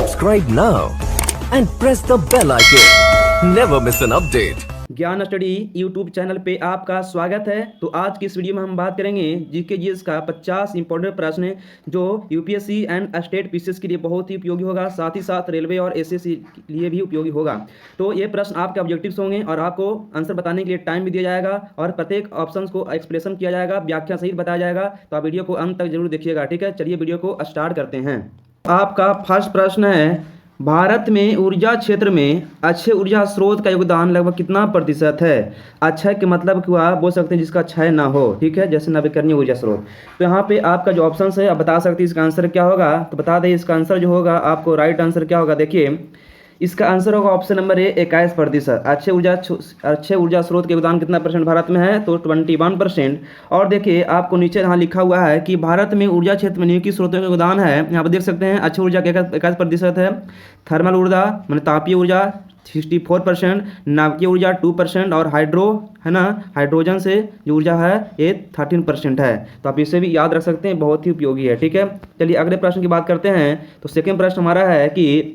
Subscribe now and press the bell icon. Never miss an update. ज्ञान study YouTube channel पे आपका स्वागत है। तो आज की इस वीडियो में हम बात करेंगे जीके जीएस का 50 इंपॉर्टेंट प्रश्न जो यूपीएससी एंड स्टेट पीसीएस के लिए बहुत ही उपयोगी होगा, साथ ही साथ रेलवे और एसएससी के लिए भी उपयोगी होगा। तो ये प्रश्न आपके ऑब्जेक्टिव्स होंगे और आपको आंसर बताने के लिए टाइम भी दिया जाएगा और प्रत्येक ऑप्शन को एक्सप्लेनेशन किया जाएगा, व्याख्या सहित बताया जाएगा। तो आप वीडियो को अंत तक जरूर देखिएगा, ठीक है। चलिए वीडियो को स्टार्ट करते हैं। आपका फर्स्ट प्रश्न है, भारत में ऊर्जा क्षेत्र में अक्षय ऊर्जा स्रोत का योगदान लगभग कितना प्रतिशत है। अक्षय के मतलब कि आप बोल सकते हैं जिसका क्षय ना हो, ठीक है, जैसे नवीकरणीय ऊर्जा स्रोत। तो यहाँ पे आपका जो ऑप्शन है आप बता सकते हैं इसका आंसर क्या होगा। तो बता दें इसका आंसर जो होगा आपको राइट आंसर क्या होगा। देखिए इसका आंसर होगा ऑप्शन नंबर ए 21%। अक्षय ऊर्जा स्रोत के योगदान कितना परसेंट भारत में है, तो 21%। और देखिए आपको नीचे यहाँ लिखा हुआ है कि भारत में ऊर्जा क्षेत्र में निम्नलिखित स्रोतों का योगदान है। यहाँ पर देख सकते हैं अक्षय ऊर्जा 21% है, थर्मल ऊर्जा मैंने तापीय ऊर्जा 64%, नाभिकीय ऊर्जा 2% और हाइड्रो है ना, हाइड्रोजन से जो ऊर्जा है ये 13% है। तो आप इसे भी याद रख सकते हैं, बहुत ही उपयोगी है, ठीक है। चलिए अगले प्रश्न की बात करते हैं। तो सेकेंड प्रश्न हमारा है कि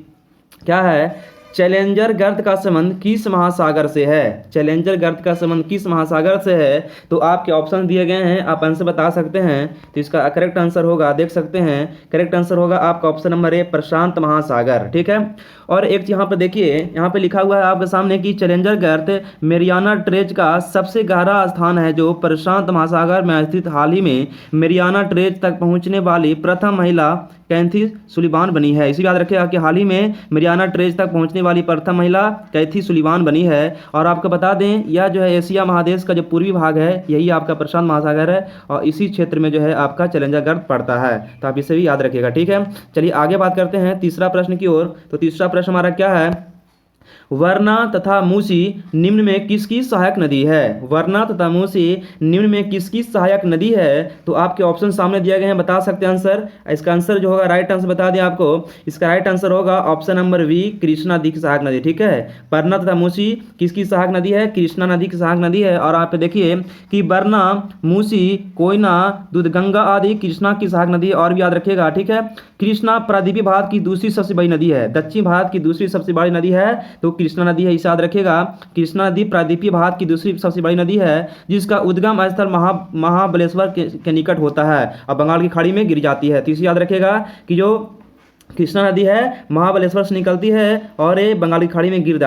क्या है, चैलेंजर गर्त का संबंध किस महासागर से है। चैलेंजर गर्त का संबंध किस महासागर से है। तो आपके ऑप्शन दिए गए हैं, आप आंसर बता सकते हैं। तो इसका करेक्ट आंसर होगा, देख सकते हैं करेक्ट आंसर होगा आपका ऑप्शन नंबर ए प्रशांत महासागर, ठीक है। और एक यहाँ पर देखिए यहाँ पे लिखा हुआ है आपके सामने कि चैलेंजर गर्त मेरियाना ट्रेंच का सबसे गहरा स्थान है जो प्रशांत महासागर में स्थित। हाल ही में मेरियाना ट्रेंच तक पहुंचने वाली प्रथम महिला कैथी सुलिवान बनी है। इसी याद रखिएगा कि हाल ही में मेरियाना ट्रेंच तक पहुंचने वाली प्रथम महिला कैथी सुलिवान बनी है। और आपको बता दें यह जो है एशिया महादेश का जो पूर्वी भाग है यही आपका प्रशांत महासागर है और इसी क्षेत्र में जो है आपका चैलेंजर गर्त पड़ता है। तो आप इसे भी याद रखिएगा, ठीक है। चलिए आगे बात करते हैं तीसरा प्रश्न की ओर। तो तीसरा प्रश्न हमारा क्या है, वरना तथा मूसी निम्न में किसकी सहायक नदी है। वरना तथा मूसी निम्न में किसकी सहायक नदी है। तो आपके ऑप्शन सामने दिए गए हैं, बता सकते हैं आंसर। इसका आंसर जो होगा राइट आंसर बता दें आपको, इसका राइट आंसर होगा ऑप्शन नंबर बी कृष्णा नदी की सहायक नदी, ठीक है। वरना तथा मूसी किसकी सहायक नदी है, कृष्णा नदी की सहायक नदी है। और आप देखिए कि वरना, मूसी, कोयना, दूधगंगा आदि कृष्णा की सहायक नदी। और भी याद रखिएगा, ठीक है। कृष्णा प्रायद्वीपीय भारत की दूसरी सबसे बड़ी नदी है, दक्षिण भारत की दूसरी सबसे बड़ी नदी है तो कृष्णा नदी है, इसे याद रखिएगा। कृष्णा नदी प्रायद्वीपीय भारत की दूसरी सबसे बड़ी नदी है जिसका उद्गम स्थल महाबलेश्वर के निकट होता है और बंगाल की खाड़ी में गिर जाती है। तो इसे याद रखिएगा कि जो कृष्णा नदी है महाबलेश्वर से निकलती है और ये बंगाली खाड़ी में गिर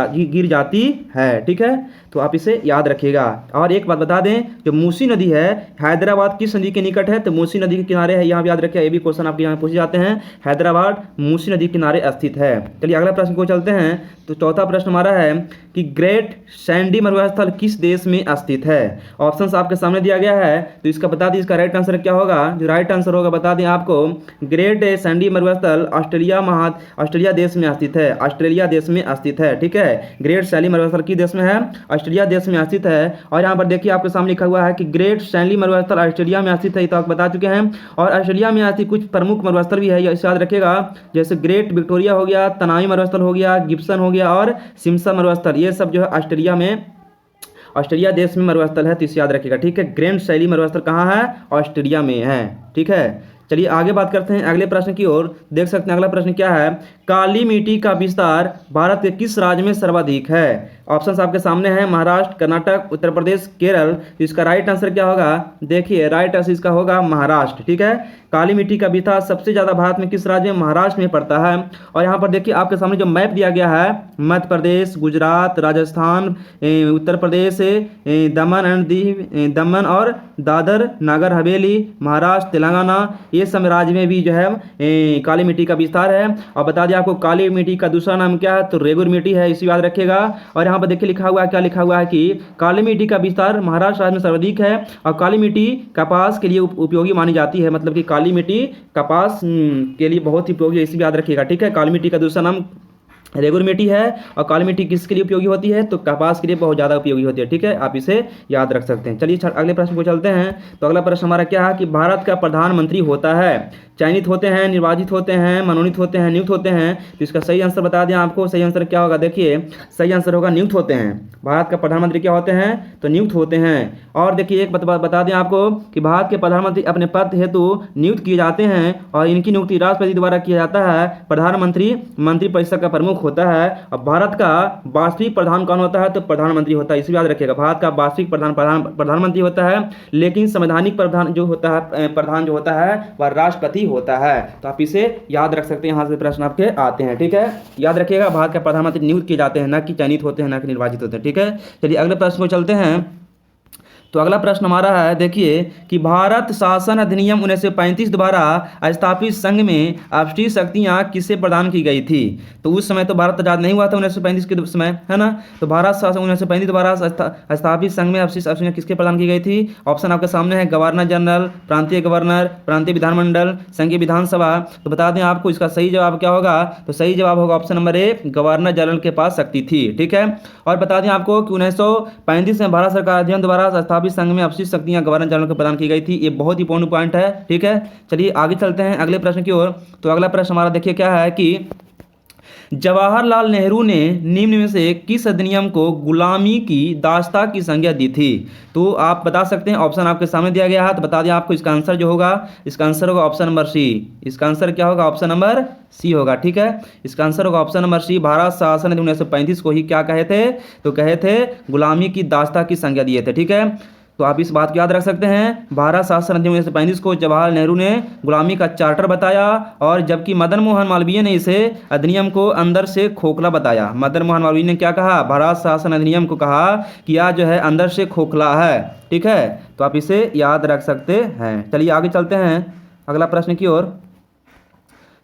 जाती है, ठीक है। तो आप इसे याद रखिएगा। और एक बात बता दें, जो मूसी नदी है हैदराबाद किस नदी के निकट है, तो मूसी नदी के किनारे है। यहाँ याद रखिए, ये भी क्वेश्चन आपके यहाँ पूछे जाते हैं। हैदराबाद मूसी नदी के किनारे स्थित है। चलिए अगला प्रश्न को चलते हैं। तो चौथा प्रश्न हमारा है कि ग्रेट सैंडी मरुस्थल किस देश में स्थित है। ऑप्शंस आपके सामने दिया गया है, तो इसका बता दें इसका राइट आंसर क्या होगा। जो राइट आंसर होगा बता दें आपको, ग्रेट सैंडी मरुस्थल ऑस्ट्रेलिया देश में स्थित है। ऑस्ट्रेलिया देश में स्थित है, ठीक है। ग्रेट सैंडी मरुस्थल किस देश में है, ऑस्ट्रेलिया देश में स्थित है। और यहाँ पर देखिए आपके सामने लिखा हुआ है कि ग्रेट सैंडी मरुस्थल ऑस्ट्रेलिया में स्थित है, तो आप बता चुके हैं। और ऑस्ट्रेलिया में स्थित कुछ प्रमुख मरुस्थल भी है, इसे याद रखिएगा, जैसे ग्रेट विक्टोरिया हो गया, तनाई मरुस्थल हो गया, गिब्सन हो गया और सिम्सा मरुस्थल। ये सब जो है ऑस्ट्रेलिया देश में मरुस्थल है, तो इसे याद रखिएगा, ठीक है। ग्रैंड सैली मरुस्थल कहाँ है, ऑस्ट्रेलिया में है, ठीक है। चलिए आगे बात करते हैं अगले प्रश्न की ओर। देख सकते हैं अगला प्रश्न क्या है, काली मिट्टी का विस्तार भारत के किस राज्य में सर्वाधिक है। ऑप्शंस आपके सामने हैं, महाराष्ट्र, कर्नाटक, उत्तर प्रदेश, केरल। इसका राइट आंसर क्या होगा, देखिए राइट आंसर इसका होगा महाराष्ट्र, ठीक है। काली मिट्टी का विस्तार सबसे ज्यादा भारत में किस राज्य में, महाराष्ट्र में पड़ता है। और यहाँ पर देखिए आपके सामने जो मैप दिया गया है, मध्य प्रदेश, गुजरात, राजस्थान, उत्तर प्रदेश, दमन और दादर नगर हवेली, महाराष्ट्र, तेलंगाना, ये सब राज्य में भी जो है काली मिट्टी का विस्तार है। और बता दें आपको काली मिट्टी का दूसरा नाम क्या है, तो रेगुर मिट्टी है, इसी याद रखिएगा। और यहाँ पर देखिए लिखा हुआ है, क्या लिखा हुआ है कि काली मिट्टी का विस्तार महाराष्ट्र राज्य में सर्वाधिक है और काली मिट्टी कपास के लिए उपयोगी मानी जाती है। मतलब कि काली मिट्टी कपास के लिए बहुत ही उपयोगी है, इसी याद रखिएगा, ठीक है। काली मिट्टी का दूसरा नाम रेगुलर मिट्टी है और काली मिट्टी किसके लिए उपयोगी होती है, तो कपास के लिए बहुत ज़्यादा उपयोगी होती है। ठीक है, आप इसे याद रख सकते हैं। चलिए अगले प्रश्न को चलते हैं। तो अगला प्रश्न हमारा क्या है कि भारत का प्रधानमंत्री होता है, चयनित होते हैं, निर्वाचित होते हैं, मनोनीत होते हैं, नियुक्त होते हैं। तो इसका सही आंसर बता दें आपको। सही आंसर क्या होगा, देखिए सही आंसर होगा नियुक्त होते हैं। भारत का प्रधानमंत्री क्या होते हैं, तो नियुक्त होते हैं। और देखिए एक बता दें आपको कि भारत के प्रधानमंत्री अपने पद हेतु नियुक्त किए जाते हैं और इनकी नियुक्ति राष्ट्रपति द्वारा किया जाता है। प्रधानमंत्री मंत्रिपरिषद का प्रमुख होता है। अब भारत का वास्तविक प्रधान कौन होता है, तो प्रधानमंत्री होता है। इसे याद रखिएगा, भारत का वास्तविक प्रधानमंत्री होता है, लेकिन संवैधानिक प्रधान जो होता है वह राष्ट्रपति होता है। तो आप इसे याद रख सकते हैं, यहाँ से प्रश्न आपके आते हैं। ठीक है, याद रखिएगा भारत का प्रधानमंत्री नियुक्त किए जाते हैं, न कि चयनित होते हैं, न कि निर्वाचित होते हैं। ठीक है, चलिए अगले प्रश्न को चलते हैं। तो अगला प्रश्न हमारा है, देखिए कि भारत शासन अधिनियम 1935 द्वारा स्थापित संघ में राष्ट्रीय शक्तियां किसे प्रदान की गई थी। तो उस समय तो भारत आजाद नहीं हुआ था 1935 के समय, है ना। तो भारत शासन 1935 द्वारा स्थापित संघ में राष्ट्रीय शक्तियां किसके प्रदान की गई थी। ऑप्शन आपके सामने है, गवर्नर जनरल, प्रांतीय गवर्नर, प्रांतीय विधानमंडल, संघीय विधानसभा। तो बता दें आपको इसका सही जवाब क्या होगा, तो सही जवाब होगा option number A, governor general के पास शक्ति थी। ठीक है, और बता दें आपको कि 1935 में भारत सरकार अधिनियम द्वारा स्थापित संघ में अवशिष्ट शक्तियां गवर्नर जनरल को प्रदान की गई थी। ये बहुत ही इंपॉर्टेंट पॉइंट है। ठीक है, चलिए आगे चलते हैं अगले प्रश्न की ओर। तो अगला प्रश्न हमारा देखिए क्या है कि जवाहरलाल नेहरू ने निम्न में से किस अधिनियम को गुलामी की दास्ता की संज्ञा दी थी। तो आप बता सकते हैं, ऑप्शन आपके सामने दिया गया है। तो बता दें आपको इसका आंसर जो होगा, इसका आंसर होगा ऑप्शन नंबर सी। इसका आंसर क्या होगा, ऑप्शन नंबर सी होगा। ठीक है, इसका आंसर होगा ऑप्शन नंबर सी। भारत शासन अधिनियम 1935 को ही क्या कहे थे, तो कहे थे गुलामी की दास्ता की संज्ञा दिए थे। ठीक है, तो आप इस बात को याद रख सकते हैं। भारत शासन अधिनियम 1935 को जवाहरलाल नेहरू ने गुलामी का चार्टर बताया, और जबकि मदन मोहन मालवीय ने इसे अधिनियम को अंदर से खोखला बताया। मदन मोहन मालवीय ने क्या कहा, भारत शासन अधिनियम को कहा कि यह जो है अंदर से खोखला है। ठीक है, तो आप इसे याद रख सकते हैं। चलिए आगे चलते हैं अगला प्रश्न की ओर।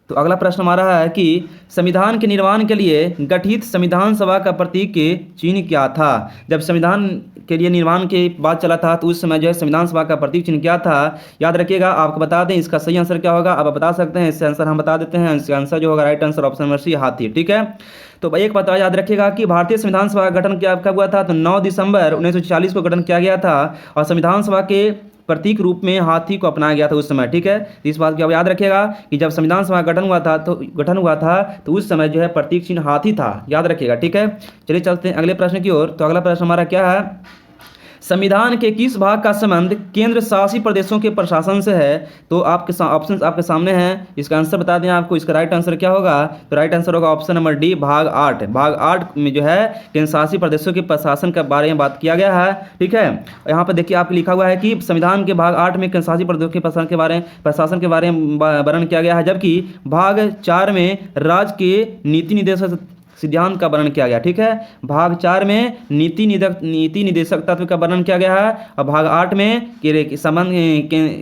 तो अगला प्रश्न हमारा है कि संविधान के निर्माण के लिए गठित संविधान सभा का प्रतीक चिन्ह क्या था। जब संविधान के लिए निर्माण की बात चला था तो उस समय जो है संविधान सभा का प्रतीक चिन्ह क्या था, याद रखिएगा। आपको बता दें इसका सही आंसर क्या होगा, आप बता सकते हैं। इसका आंसर हम बता देते हैं। इसका आंसर जो होगा right answer option number C, हाथी। ठीक है, तो एक बात याद रखिएगा कि भारतीय संविधान सभा का गठन कब हुआ था, तो 9 दिसंबर 1940 को गठन किया गया था, और संविधान सभा के प्रतीक रूप में हाथी को अपनाया गया था उस समय। ठीक है, इस बात को याद रखिएगा कि जब संविधान सभा गठन हुआ था तो उस समय जो है प्रतीक चिन्ह हाथी था, याद रखिएगा। ठीक है, चलिए चलते हैं अगले प्रश्न की ओर। तो अगला प्रश्न हमारा क्या है, संविधान के किस भाग का संबंध केंद्र शासित प्रदेशों के प्रशासन से है। तो आपके ऑप्शन आपके सामने हैं। इसका आंसर बता दें आपको। इसका राइट आंसर क्या होगा, तो राइट आंसर होगा ऑप्शन नंबर डी, भाग 8। भाग 8 में जो है केंद्र शासित प्रदेशों के प्रशासन के बारे में बात किया गया है। ठीक है, यहाँ पर देखिए आपको लिखा हुआ है कि संविधान के भाग 8 में केंद्र शासित प्रदेशों के प्रशासन के बारे में वर्णन किया गया है, जबकि भाग 4 में राज्य के नीति निदेशक सिद्धांत का वर्णन किया गया। ठीक है, भाग 4 में नीति निदेशक तत्व का वर्णन किया गया है, और भाग 8 में संबंध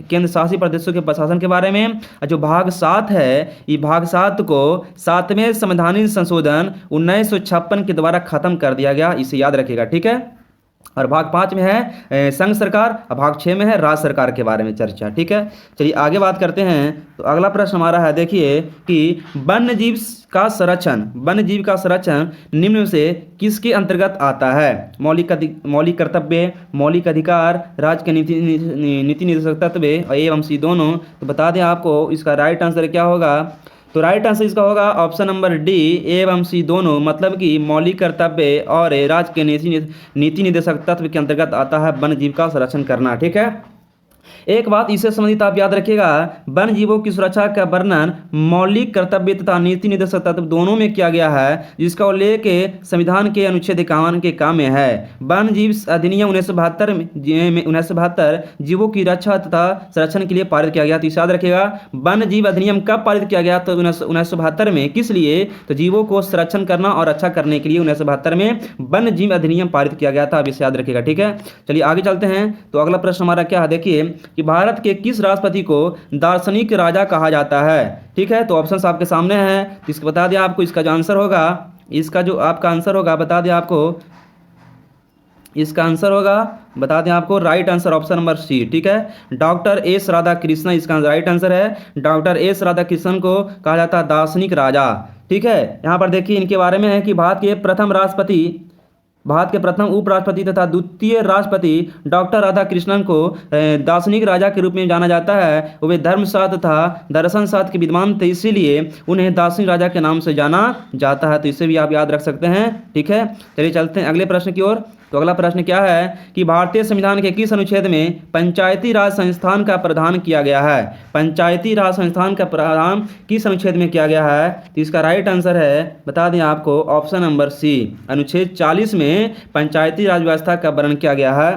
केंद्र शासित प्रदेशों के प्रशासन के बारे में। जो भाग 7 है, ये भाग 7 को 7वें संवैधानिक संशोधन 1956 के द्वारा खत्म कर दिया गया, इसे याद रखिएगा। ठीक है, और भाग 5 में है संघ सरकार, और भाग 6 में है राज्य सरकार के बारे में चर्चा। ठीक है, चलिए आगे बात करते हैं। तो अगला प्रश्न हमारा है, देखिए कि वन्यजीव का संरक्षण निम्न में से किसके अंतर्गत आता है। मौलिक कर्तव्य, मौलिक अधिकार, राज्य के नीति निदेशक तत्व एवं सी दोनों। तो बता दें आपको इसका राइट आंसर क्या होगा, तो राइट आंसर इसका होगा ऑप्शन नंबर डी, एवं सी दोनों। मतलब कि मौलिक कर्तव्य और राज्य के नीति निदेशक तत्व के अंतर्गत आता है वन्य जीव का संरक्षण करना। ठीक है, एक बात इससे संबंधित आप याद रखिएगा, वन्य जीवों की सुरक्षा का वर्णन मौलिक कर्तव्य तथा नीति निदेशक तत्व दोनों में किया गया है, जिसका उल्लेख संविधान के अनुच्छेद 51 के काम में है। वन्य जीव अधिनियम 1972 जीवों की रक्षा तथा संरक्षण के लिए पारित किया गया। तो याद रखिएगा, वन्य जीव अधिनियम कब पारित किया गया, तो 1972 में। किस लिए, तो जीवों को संरक्षण करना और रक्षा करने के लिए 1972 में वन्य जीव अधिनियम पारित किया गया था। अब इसे याद रखिएगा। ठीक है, चलिए आगे चलते हैं। तो अगला प्रश्न हमारा क्या है, देखिए कि भारत के किस राष्ट्रपति को दार्शनिक राजा कहा जाता है। ठीक है, तो ऑप्शंस आपके सामने हैं, इसको बता दें आपको। इसका जो आंसर होगा, इसका जो आपका आंसर होगा बता दें आपको, इसका आंसर होगा बता दें आपको right answer option number C. ठीक है, डॉक्टर एस राधाकृष्णन इसका राइट आंसर है। डॉक्टर एस राधाकृष्णन को कहा जाता है दार्शनिक राजा। ठीक है, यहाँ पर देखिए इनके बारे में है कि भारत के प्रथम उपराष्ट्रपति तथा द्वितीय राष्ट्रपति डॉक्टर राधाकृष्णन को दार्शनिक राजा के रूप में जाना जाता है। वे धर्मशास्त्र तथा दर्शन शास्त्र के विद्वान थे, इसीलिए उन्हें दार्शनिक राजा के नाम से जाना जाता है। तो इसे भी आप याद रख सकते हैं। ठीक है, चलिए चलते हैं अगले प्रश्न की ओर। तो अगला प्रश्न क्या है कि भारतीय संविधान के किस अनुच्छेद में पंचायती राज संस्थान का प्रावधान किया गया है? पंचायती राज संस्थान का प्रावधान किस अनुच्छेद में किया गया है? तो इसका राइट आंसर है, बता दें आपको, ऑप्शन नंबर सी, अनुच्छेद 40 में पंचायती राज व्यवस्था का वर्णन किया गया है।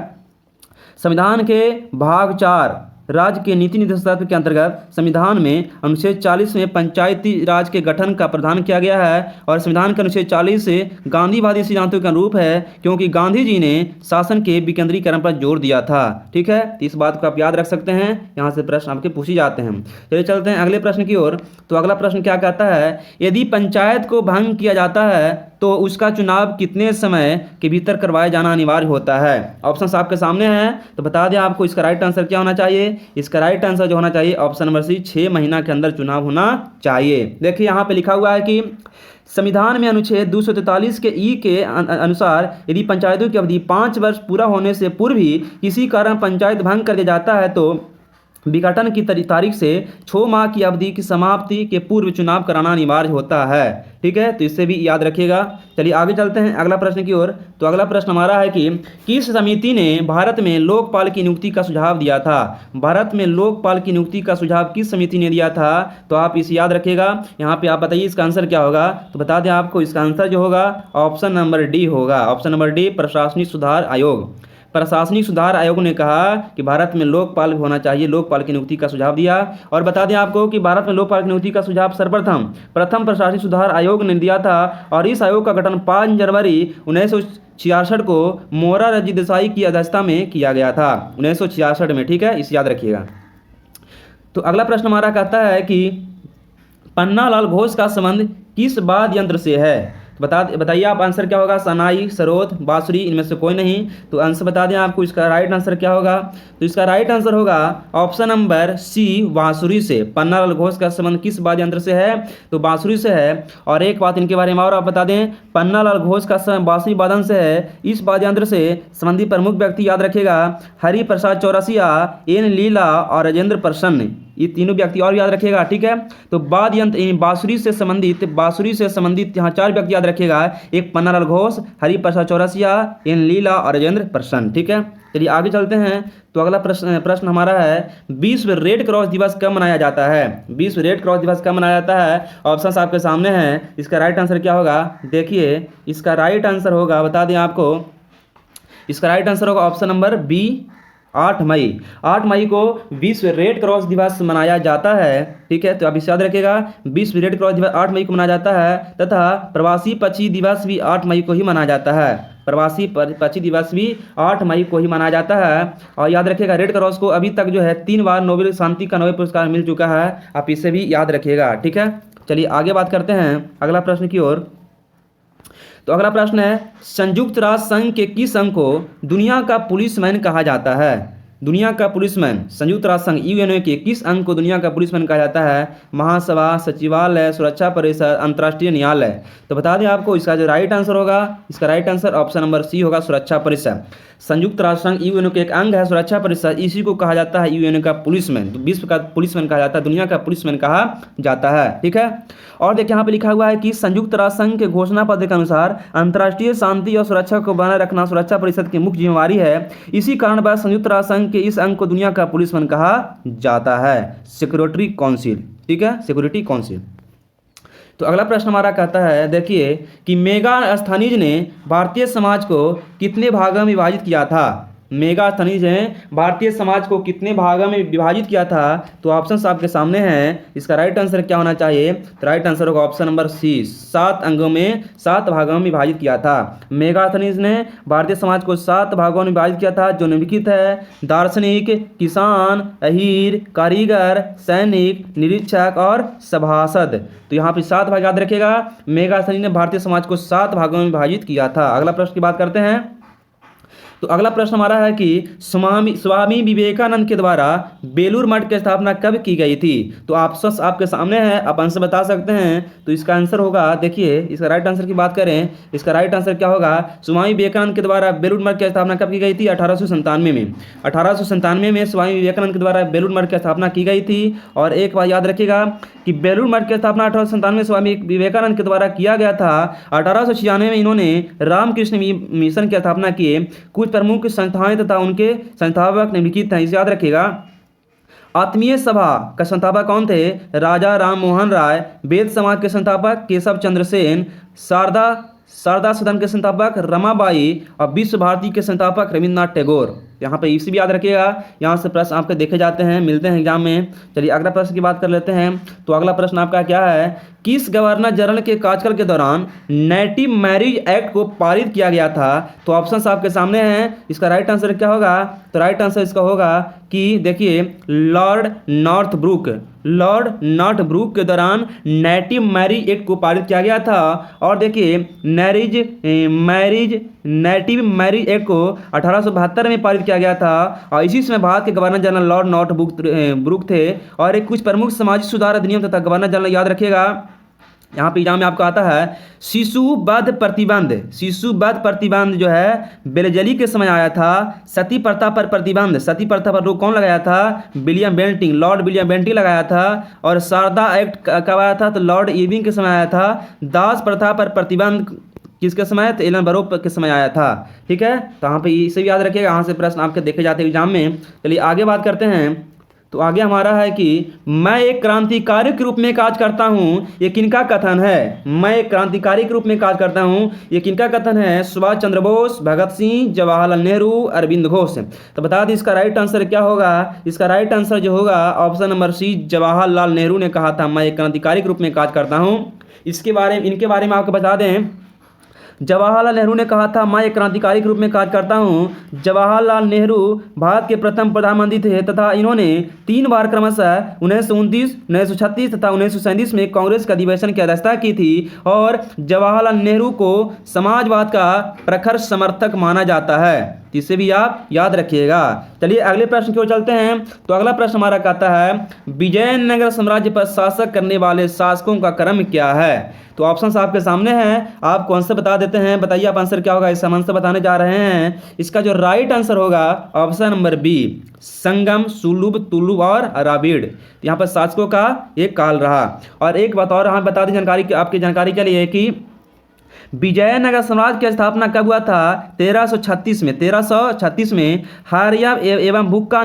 संविधान के भाग 4 राज्य के नीति निर्देश तत्व के अंतर्गत संविधान में अनुच्छेद 40 में पंचायती राज के गठन का प्रावधान किया गया है और संविधान के अनुच्छेद 40 से गांधीवादी सिद्धांतों के अनुरूप है, क्योंकि गांधी जी ने शासन के विकेंद्रीकरण पर जोर दिया था। ठीक है, तो इस बात को आप याद रख सकते हैं। यहाँ से प्रश्न आपके पूछे जाते हैं। चलिए चलते हैं अगले प्रश्न की ओर। तो अगला प्रश्न क्या कहता है, यदि पंचायत को भंग किया जाता है तो उसका चुनाव कितने समय के भीतर करवाया जाना अनिवार्य होता है? ऑप्शन आपके सामने हैं, तो बता दें आपको इसका राइट आंसर क्या होना चाहिए। इसका राइट आंसर जो होना चाहिए ऑप्शन नंबर सी, 6 महीना के अंदर चुनाव होना चाहिए। देखिए यहाँ पे लिखा हुआ है कि संविधान में अनुच्छेद 243 के ई के अनुसार यदि पंचायतों की अवधि 5 वर्ष पूरा होने से पूर्व ही किसी कारण पंचायत भंग कर दिया जाता है तो विघटन की तारीख से 6 माह की अवधि की समाप्ति के पूर्व चुनाव कराना अनिवार्य होता है। ठीक है, तो इससे भी याद रखिएगा। चलिए आगे चलते हैं अगला प्रश्न की ओर। तो अगला प्रश्न हमारा है कि किस समिति ने भारत में लोकपाल की नियुक्ति का सुझाव दिया था? भारत में लोकपाल की नियुक्ति का सुझाव किस समिति ने दिया था? तो आप इसे याद रखिएगा। यहाँ पे आप बताइए इसका आंसर क्या होगा। तो बता दें आपको इसका आंसर जो होगा ऑप्शन नंबर डी होगा। ऑप्शन नंबर डी, प्रशासनिक सुधार आयोग। प्रशासनिक सुधार आयोग ने कहा कि भारत में लोकपाल होना चाहिए, लोकपाल की नियुक्ति का सुझाव दिया। और बता दें आपको कि भारत में लोकपाल की नियुक्ति का सुझाव सर्वप्रथम प्रशासनिक सुधार आयोग ने दिया था और इस आयोग का गठन 5 जनवरी 1966 को मोरारजी देसाई की अध्यक्षता में किया गया था, 1966 में। ठीक है, इसे याद रखिएगा। तो अगला प्रश्न हमारा कहता है कि पन्नालाल घोष का संबंध किस वाद्य यंत्र से है? बताइए आप आंसर क्या होगा। सनाई, सरोद, बांसुरी, इनमें से कोई नहीं। तो आंसर बता दें आपको इसका राइट आंसर क्या होगा। तो इसका राइट आंसर होगा ऑप्शन नंबर सी, बांसुरी से। पन्नालाल घोष का संबंध किस वाद्य यंत्र से है? तो बांसुरी से है। और एक बात इनके बारे में और आप बता दें, पन्नालाल घोष का संबंध बांसुरी वादन से है। इस वाद्य यंत्र से संबंधित प्रमुख व्यक्ति याद रखेगा, हरि प्रसाद चौरसिया, एन लीला और राजेंद्र प्रसन्न। ये तीनों व्यक्ति और याद रखिएगा। ठीक है, तो वाद्य यंत्र बांसुरी से संबंधित यहाँ 4 व्यक्ति याद रखिएगा। एक पन्नालाल घोष, हरि प्रसाद चौरसिया, एन लीला और राजेंद्र प्रसन्न। ठीक है, चलिए आगे चलते हैं। तो अगला प्रश्न हमारा है, विश्व रेड क्रॉस दिवस कब मनाया जाता है? विश्व रेड क्रॉस दिवस कब मनाया जाता है? ऑप्शन आपके सामने हैं। इसका राइट आंसर क्या होगा? देखिए इसका राइट आंसर होगा, बता दें आपको, इसका राइट आंसर होगा ऑप्शन नंबर बी, 8 मई। 8 मई को विश्व रेड क्रॉस दिवस मनाया जाता है। ठीक है, तो आप इसे याद रखिएगा, विश्व रेड क्रॉस दिवस 8 मई को मनाया जाता है तथा प्रवासी पक्षी दिवस भी 8 मई को ही मनाया जाता है। प्रवासी पक्षी दिवस भी 8 मई को ही मनाया जाता है। और याद रखिएगा, रेड क्रॉस को अभी तक जो है 3 बार नोबेल शांति का नोबेल पुरस्कार मिल चुका है। आप इसे भी याद रखिएगा। ठीक है, चलिए आगे बात करते हैं अगला प्रश्न की ओर। तो अगला प्रश्न है, संयुक्त राष्ट्र संघ के किस अंग को दुनिया का पुलिसमैन कहा जाता है? दुनिया का पुलिसमैन, संयुक्त राष्ट्र संघ यूएनओ के किस अंग को दुनिया का पुलिसमैन कहा जाता है? महासभा, सचिवालय, सुरक्षा परिषद, अंतर्राष्ट्रीय न्यायालय। तो बता दें आपको इसका जो राइट आंसर होगा, इसका right answer option number C होगा, सुरक्षा परिषद। संयुक्त राष्ट्र संघ यूएनओ के एक अंग है सुरक्षा परिषद, इसी को कहा जाता है यूएनओ का पुलिसमैन। तो विश्व का पुलिसमैन कहा जाता है, दुनिया का पुलिसमैन कहा जाता है। ठीक है, और देखिए यहाँ पे लिखा हुआ है कि संयुक्त राष्ट्र संघ के घोषणा पत्र के अनुसार अंतर्राष्ट्रीय शांति और सुरक्षा को बनाए रखना सुरक्षा परिषद की मुख्य जिम्मेवारी है। इसी कारण वह संयुक्त राष्ट्र संघ के इस अंग को दुनिया का पुलिसमैन कहा जाता है, सिक्योरिटी काउंसिल। ठीक है, सिक्योरिटी काउंसिल। तो अगला प्रश्न हमारा कहता है, देखिए कि मेगास्थनीज ने भारतीय समाज को कितने भागों में विभाजित किया था? मेगास्थनीज ने भारतीय समाज को कितने भागों में विभाजित किया था? तो ऑप्शन आपके सामने हैं। इसका राइट आंसर क्या होना चाहिए? तो राइट आंसर होगा ऑप्शन नंबर सी, 7 अंगों में 7 भागों में विभाजित किया था। मेगास्थनीज ने भारतीय समाज को 7 भागों में विभाजित किया था, जो निम्नलिखित है: दार्शनिक, किसान, अहीर, कारीगर, सैनिक, निरीक्षक और सभासद। तो यहाँ पे 7 भाग याद रखिएगा। मेगास्थनीज ने भारतीय समाज को 7 भागों में विभाजित किया था। अगला प्रश्न की बात करते हैं। तो तो अगला प्रश्न हमारा है कि स्वामी विवेकानंद के द्वारा बेलूर मठ की स्थापना कब की गई थी? तो ऑप्शंस आपके सामने है, आप आंसर बता सकते हैं। तो इसका आंसर होगा, देखिए इसका राइट आंसर की बात करें, इसका राइट आंसर क्या होगा? स्वामी विवेकानंद के द्वारा बेलूर मठ की स्थापना कब की गई थी? 1897 में। 1897 में स्वामी विवेकानंद के द्वारा बेलूर मठ की स्थापना की गई थी। और एक बात याद रखिएगा कि बेलूर मठ की स्थापना 1897 में स्वामी विवेकानंद के द्वारा किया गया था। 1896 में इन्होंने रामकृष्ण मिशन की स्थापना की। कुछ प्रमुख संस्थाएं तथा उनके संस्थापक निम्नलिखित हैं, इसे याद रखिएगा। आत्मीय सभा का संस्थापक कौन थे? राजा राम मोहन राय। वेद समाज के संस्थापक केशव चंद्र सेन। शारदा सदन के संस्थापक रमाबाई। और विश्व भारती के संस्थापक रविन्द्रनाथ टैगोर। यहाँ पे इसी भी याद रखिएगा, यहाँ से प्रश्न आपके देखे जाते हैं, मिलते हैं एग्जाम में। चलिए अगला प्रश्न की बात कर लेते हैं। तो अगला प्रश्न आपका क्या है? किस गवर्नर जनरल के कार्यकाल के दौरान नेटिव मैरिज एक्ट को पारित किया गया था? तो ऑप्शंस आपके सामने हैं, इसका राइट आंसर क्या होगा? तो राइट आंसर इसका होगा कि देखिए लॉर्ड नॉर्थब्रुक के दौरान नेटिव मैरिज एक्ट को पारित किया गया था। और देखिए नेटिव मैरिज एक्ट को 1872 में पारित किया गया था। और इसी समय भारत के गवर्नर जनरल लॉर्ड नॉर्थब्रुक थे। और एक कुछ प्रमुख सामाजिक सुधार अधिनियम तथा गवर्नर जनरल याद रखिएगा, यहाँ पे एग्जाम में आपको आता है शिशुवध प्रतिबंध जो है बेलजली के समय आया था। सती प्रथा पर प्रतिबंध, सती प्रथा पर रोक कौन लगाया था? लॉर्ड विलियम बेंटिंग लगाया था। और शारदा एक्ट कब आया था? तो लॉर्ड इरविंग के समय आया था। दास प्रथा पर प्रतिबंध किसके समय? तो एलन बरो के समय आया था। ठीक है, तो यहाँ पे इसे भी याद रखिएगा, यहाँ से प्रश्न आपके देखे जाते हैं एग्जाम में। चलिए आगे बात करते हैं। तो आगे हमारा है कि मैं एक क्रांतिकारी के रूप में कार्य करता हूँ, ये किनका कथन है? मैं एक क्रांतिकारी के रूप में कार्य करता हूँ, ये किनका कथन है? सुभाष चंद्र बोस, भगत सिंह, जवाहरलाल नेहरू, अरविंद घोष। तो बता दें इसका राइट आंसर क्या होगा? इसका राइट आंसर जो होगा option number C, Jawaharlal Nehru ने कहा था मैं एक क्रांतिकारी के रूप में कार्य करता हूँ। इनके बारे में आपको बता दें, जवाहरलाल नेहरू ने कहा था मैं एक क्रांतिकारी के रूप में कार्य करता हूं। जवाहरलाल नेहरू भारत के प्रथम प्रधानमंत्री थे तथा इन्होंने 3 बार क्रमशः 1929, 1936 तथा 1937 में कांग्रेस के अधिवेशन की अध्यक्षता की थी। और जवाहरलाल नेहरू को समाजवाद का प्रखर समर्थक माना जाता है, इसे भी आप याद रखिएगा। चलिए अगले प्रश्न की ओर चलते हैं। तो अगला प्रश्न हमारा कहता है विजयनगर साम्राज्य पर शासक करने वाले शासकों का क्रम क्या है? तो ऑप्शंस आपके सामने हैं, आपको आंसर बता देते हैं। बताइए आप आंसर क्या होगा? इस आंसर बताने जा रहे हैं। इसका जो राइट आंसर होगा ऑप्शन नंबर बी, संगम, सुलभ, तुलुभ और राबिड़। यहाँ पर शासकों का एक काल रहा। और एक बात और हमें बता दें आपकी जानकारी के लिए कि विजयनगर साम्राज्य की स्थापना कब हुआ था? 1336 में हारिया एवं बुक्का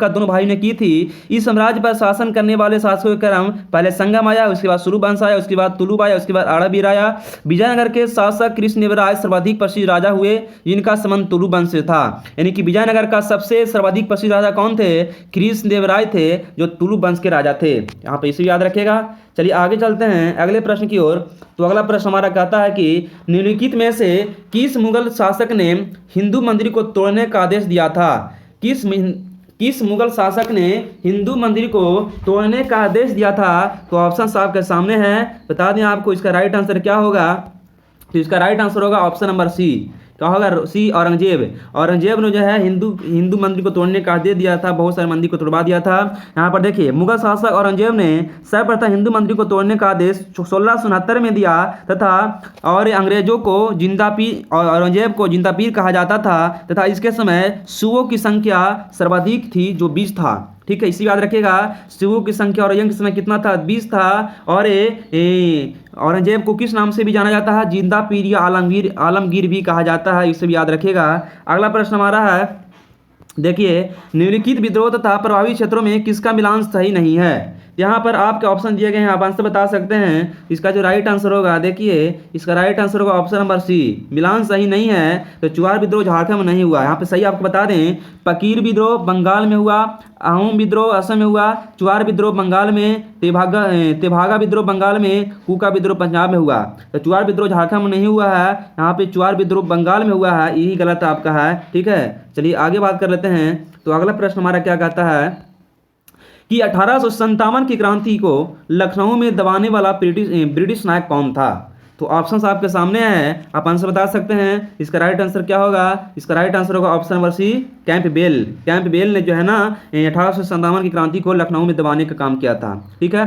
दोनों भाइयों ने की थी। इस साम्राज्य पर शासन करने वाले शासकों के क्रम पहले संगम आया, उसके बाद सुलभ वंश आया, उसके बाद तुलुभ आया, उसके बाद आड़ावीर आया। विजयनगर के शासक कृष्णदेवराय सर्वाधिक प्रसिद्ध राजा हुए, जिनका संबंध तुलुभ वंश से था। यानी कि विजयनगर का सबसे सर्वाधिक प्रसिद्ध राजा कौन थे? कृष्णदेवराय थे, जो तुलुभ वंश के राजा थे। यहाँ पे इसे याद रखेगा। चलिए आगे चलते हैं अगले प्रश्न की ओर। तो अगला प्रश्न हमारा कहता है कि निम्नलिखित में से किस मुगल शासक ने हिंदू मंदिर को तोड़ने का आदेश दिया था? किस मुगल शासक ने हिंदू मंदिर को तोड़ने का आदेश दिया था? तो ऑप्शन आपके सामने है, बता दें आपको इसका राइट आंसर क्या होगा। तो इसका राइट आंसर होगा ऑप्शन नंबर सी, क्या होगा? सी, औरंगजेब ने जो है हिंदू मंदिर को तोड़ने का आदेश दिया था, बहुत सारे मंदिर को तोड़वा दिया था। यहाँ पर देखिए मुगल शासक औरंगजेब ने सर्वप्रथम हिंदू मंदिर को तोड़ने का आदेश 1669 में दिया तथा और अंग्रेजों को औरंगजेब को जिंदा पीर कहा जाता था तथा इसके समय शिवों की संख्या सर्वाधिक थी, जो 20 था। ठीक है, इसी याद रखिएगा। शिवों की संख्या औरंगजेब के समय कितना था? 20 था। और औरंगजेब को किस नाम से भी जाना जाता है? जिंदा पीर या आलमगीर भी कहा जाता है, इसे भी याद रखिएगा। अगला प्रश्न हमारा है, देखिए निम्नलिखित विद्रोह तथा प्रभावित क्षेत्रों में किसका मिलान सही नहीं है? यहाँ पर आपके ऑप्शन दिए गए हैं, आप आंसर बता सकते हैं। इसका जो राइट आंसर होगा, देखिए इसका राइट आंसर होगा ऑप्शन नंबर सी, मिलान सही नहीं है। तो चुआर विद्रोह झारखंड में नहीं हुआ। यहाँ पे सही आपको बता दें, पकीर विद्रोह बंगाल में हुआ, अहोम विद्रोह असम में हुआ, चुआर विद्रोह बंगाल में, तेभागा विद्रोह बंगाल में, कुका विद्रोह पंजाब में हुआ। तो चुआर विद्रोह झारखंड में नहीं हुआ है, यहाँ पे चुआर विद्रोह बंगाल में हुआ है, यही गलत आपका है। ठीक है, चलिए आगे बात कर लेते हैं। तो अगला प्रश्न हमारा क्या कहता है कि 1857 की क्रांति को लखनऊ में दबाने वाला ब्रिटिश नायक कौन था? तो ऑप्शन आपके सामने है, आप आंसर बता सकते हैं। इसका राइट आंसर क्या होगा? इसका राइट आंसर होगा option number C, Campbell. Campbell ने जो है ना 1857 की क्रांति को लखनऊ में दबाने का काम किया था। ठीक है।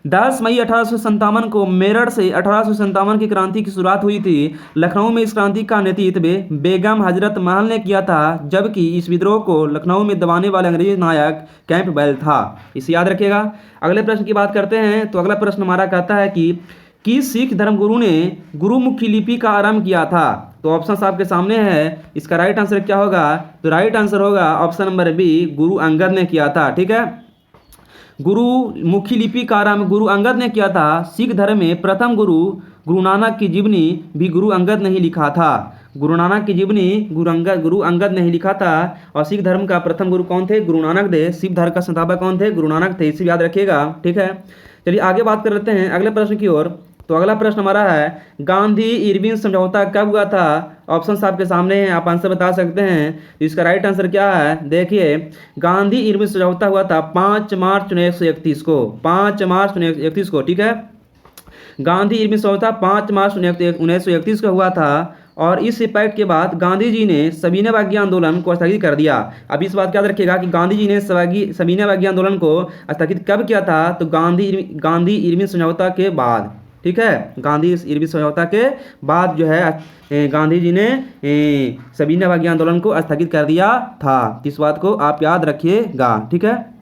10 मई 1857 को मेरठ से 1857 की क्रांति की शुरुआत हुई थी। लखनऊ में इस क्रांति का नेतृत्व बेगम हजरत महल ने किया था, जबकि इस विद्रोह को लखनऊ में दबाने वाले अंग्रेजी नायक कैंपबेल था। इसे याद रखिएगा। अगले प्रश्न की बात करते हैं। तो अगला प्रश्न हमारा कहता है कि किस सिख धर्मगुरु ने गुरुमुखी लिपि का आरंभ किया था? तो ऑप्शन आपके सामने है। इसका राइट आंसर क्या होगा? तो राइट आंसर होगा option number B, Guru Angad ने किया था। ठीक है। गुरुमुखी लिपि का आरंभ गुरु अंगद ने किया था। सिख धर्म में प्रथम गुरु नानक की जीवनी भी गुरु अंगद ने ही लिखा था। गुरु नानक की जीवनी गुरु अंगद ने ही लिखा था। और सिख धर्म का प्रथम गुरु कौन थे? गुरु नानक देव। सिख धर्म का संस्थापक कौन थे? गुरु नानक थे। इसे याद रखिएगा। ठीक है। चलिए आगे बात कर लेते हैं अगले प्रश्न की ओर। तो अगला प्रश्न हमारा है, गांधी इरविन समझौता कब हुआ था? ऑप्शन आपके सामने हैं, आप आंसर बता सकते हैं। तो इसका राइट आंसर क्या है? देखिए, गांधी इरविन समझौता हुआ था 5 मार्च 1931 को। 5 मार्च 1931 को। ठीक है। गांधी इरविन समझौता 5 मार्च 1931 को हुआ था। और इस पैक्ट के बाद गांधी जी ने सविनय अवज्ञा आंदोलन को स्थगित कर दिया। अब इस बात का याद रखिएगा कि गांधी जी ने सविनय अवज्ञा आंदोलन को स्थगित कब किया था? तो गांधी इरविन समझौता के बाद। ठीक है। गांधी इरविन समझौता के बाद जो है गांधी जी ने सविनय अवज्ञा आंदोलन को स्थगित कर दिया था। इस बात को आप याद रखिएगा। ठीक है।